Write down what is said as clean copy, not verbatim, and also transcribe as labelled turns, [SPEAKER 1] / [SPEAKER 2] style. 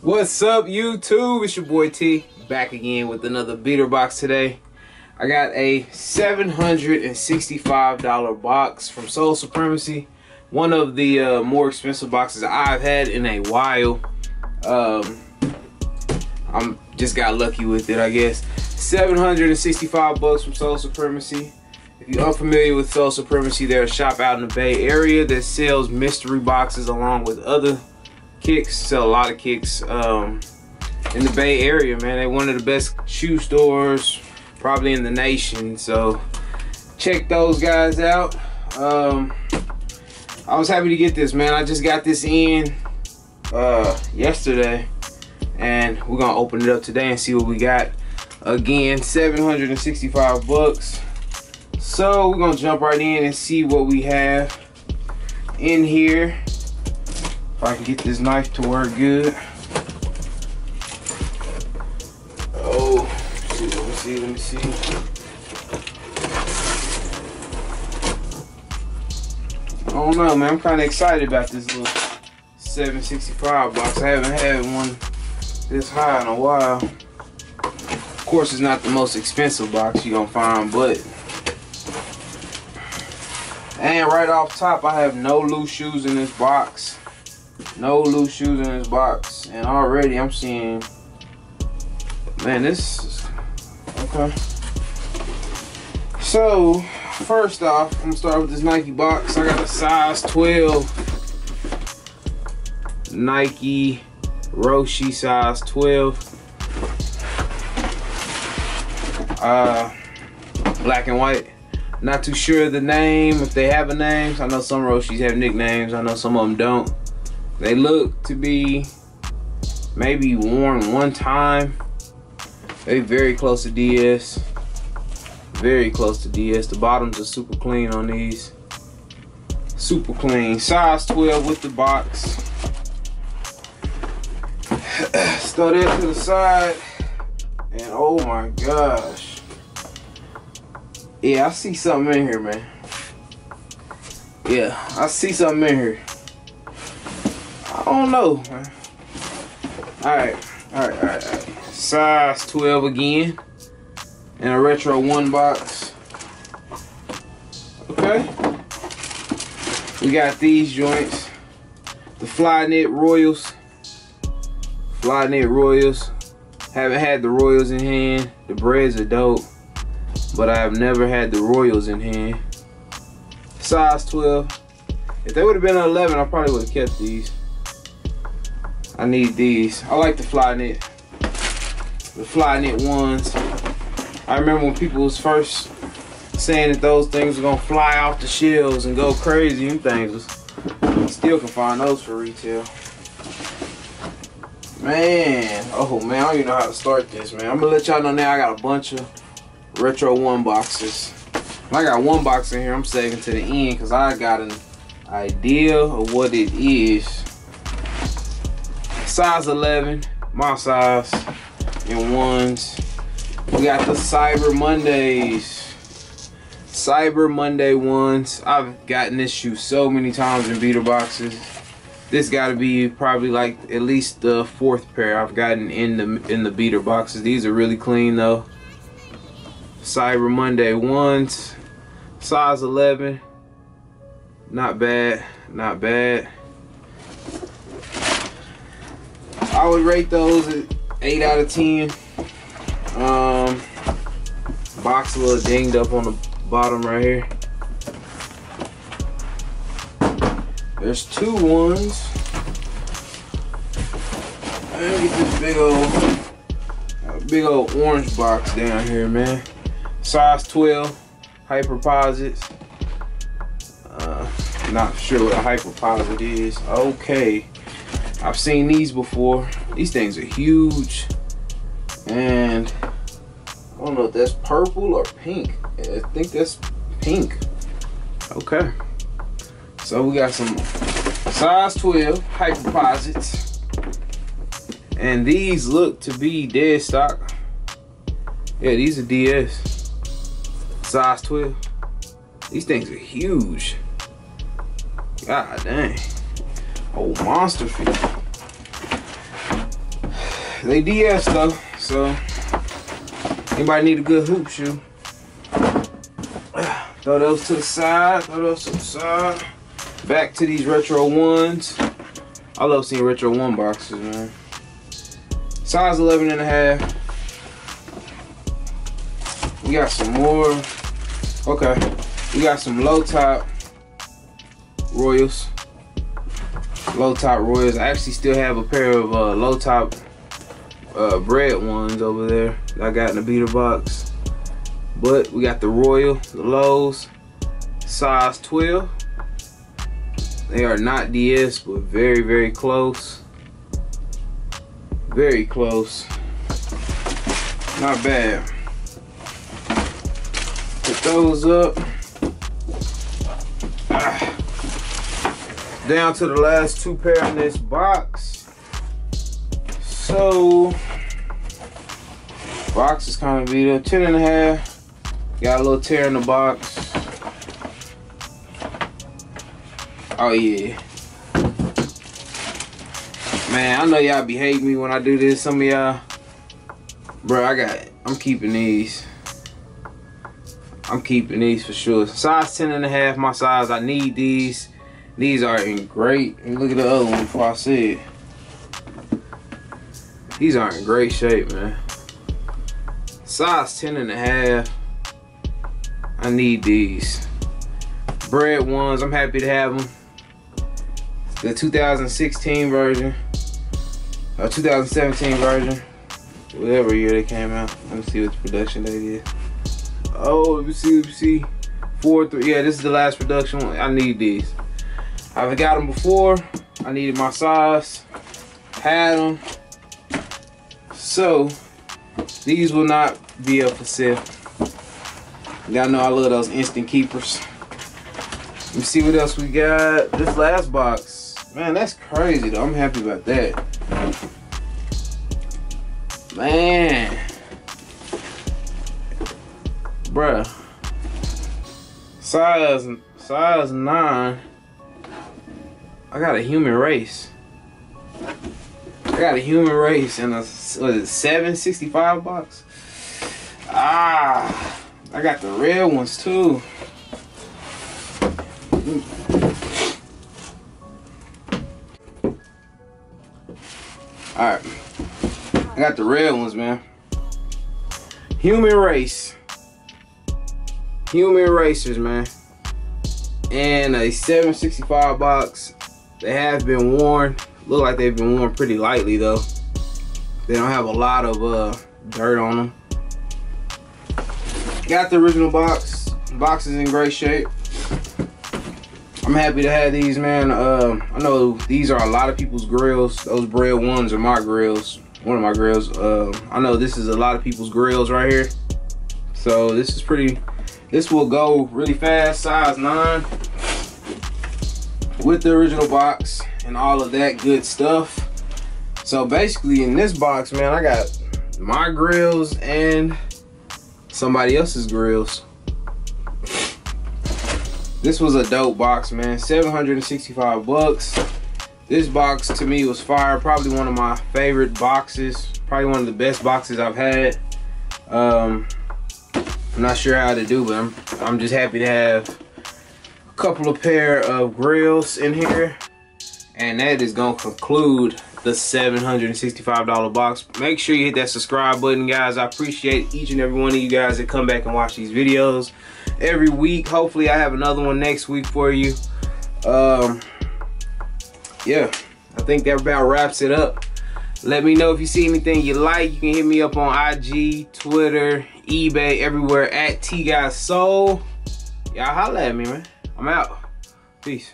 [SPEAKER 1] What's up, YouTube? It's your boy T, back again with another beater box today. I got a $765 box from Supremacy. One of the more expensive boxes I've had in a while. I'm just got lucky with it, I guess. 765 bucks from Supremacy. If you're unfamiliar with Supremacy, they're a shop out in the Bay Area that sells mystery boxes along with other kicks. Sell a lot of kicks in the Bay Area, man. They're one of the best shoe stores probably in the nation, so check those guys out. I was happy to get this, man. I just got this in yesterday, and we're gonna open it up today and see what we got. Again, 765 bucks. So we're gonna jump right in and see what we have in here. If I can get this knife to work good. Oh, let me see. I don't know, man. I'm kind of excited about this little 765 box. I haven't had one this high in a while. Of course, it's not the most expensive box you're gonna find, but and right off top, I have no loose shoes in this box. No loose shoes in this box, and already I'm seeing, man, this is okay. So first off, I'm gonna start with this Nike box. I got a size 12 Nike ROSHE size 12, black and white. Not too sure of the name, if they have a name. I know some ROSHEs have nicknames. I know some of them don't. They look to be maybe worn one time. They very close to DS. Very close to DS. The bottoms are super clean on these. Super clean. Size 12 with the box. Throw that to the side. And oh my gosh. Yeah, I see something in here, man. Yeah, I see something in here. I don't know, man. Alright. Size 12 again. And a Retro 1 box. Okay. We got these joints. The FLYKNIT Royals. FLYKNIT Royals. Haven't had the Royals in hand. The BREDs are dope, but I have never had the Royals in hand. Size 12. If they would have been an 11, I probably would have kept these. I need these. I like the FLYKNIT. The FLYKNIT ones. I remember when people was first saying that those things were gonna fly off the shelves and go crazy. Them things was, still can find those for retail. Man, oh man, I don't even know how to start this, man. I'm gonna let y'all know now I got a bunch of Retro 1 boxes. I got one box in here I'm saving to the end because I got an idea of what it is. Size 11, my size, in ones. We got the Cyber Mondays. Cyber Monday ones. I've gotten this shoe so many times in beater boxes. This got to be probably like at least the 4th pair I've gotten in the beater boxes. These are really clean though. Cyber Monday ones. Size 11. Not bad. Not bad. I would rate those at 8 out of 10. Box a little dinged up on the bottom right here. There's 2 ones. Let me get this big old orange box down here, man. Size 12 HYPERPOSITE. Not sure what a HYPERPOSITE is. Okay. I've seen these before. These things are huge, and I don't know if that's purple or pink. I think that's pink. Okay, so we got some size 12 HYPERPOSITEs, and these look to be dead stock. Yeah, these are DS. Size 12. These things are huge. God dang. Oh, monster feet. They DS though, so anybody need a good hoop shoe, throw those to the side, Back to these retro ones. I love seeing retro 1 boxes, man. Size 11.5. We got some more. Okay, we got some low top Royals. Low top Royals. I actually still have a pair of low top BRED ones over there that I got in the beater box. But we got the Royal, the lows, size 12. They are not DS, but very, very close. Very close. Not bad. Put those up. Down to the last 2 pair in this box. So, box is kind of beat up. 10.5. Got a little tear in the box. Oh yeah. Man, I know y'all be hating me when I do this. Some of y'all. Bro, I'm keeping these. I'm keeping these for sure. Size 10.5, my size. I need these. These are in great. And look at the other one before I see it. These are in great shape, man. Size 10.5. I need these. BRED ones. I'm happy to have them. The 2016 version. Or 2017 version. Whatever year they came out. Let me see what production they did. Oh, let me see. 4-3. Yeah, this is the last production one. I need these. I've got them before. I needed my size. Had them. So, these will not be up for sale. Y'all know I love those instant keepers. Let me see what else we got. This last box. Man, that's crazy though. I'm happy about that. Man. Bruh. Size 9. I got a human race. I got a human race in a, what is it, 765 box? Ah, I got the red ones too. Alright, I got the red ones, man. Human race. Human racers, man. And a 765 box. They have been worn. Look like they've been worn pretty lightly though. They don't have a lot of dirt on them. Got the original box. The box is in great shape. I'm happy to have these, man. I know these are a lot of people's Grails. Those BRED ones are my Grails. One of my Grails. I know this is a lot of people's Grails right here. So this is pretty, this will go really fast. Size 9. With the original box and all of that good stuff. So basically in this box, man, I got my Grails and somebody else's Grails. This was a dope box, man. 765 bucks. This box to me was fire. Probably one of my favorite boxes. Probably one of the best boxes I've had. I'm not sure how to do, but I'm just happy to have a couple of pair of Grails in here. And that is gonna conclude the $765 box. Make sure you hit that subscribe button, guys. I appreciate each and every one of you guys that come back and watch these videos every week. Hopefully I have another one next week for you. Yeah, I think that about wraps it up. Let me know if you see anything you like. You can hit me up on IG, Twitter, eBay, everywhere at TGOTSOLE. Y'all holla at me, man. I'm out. Peace.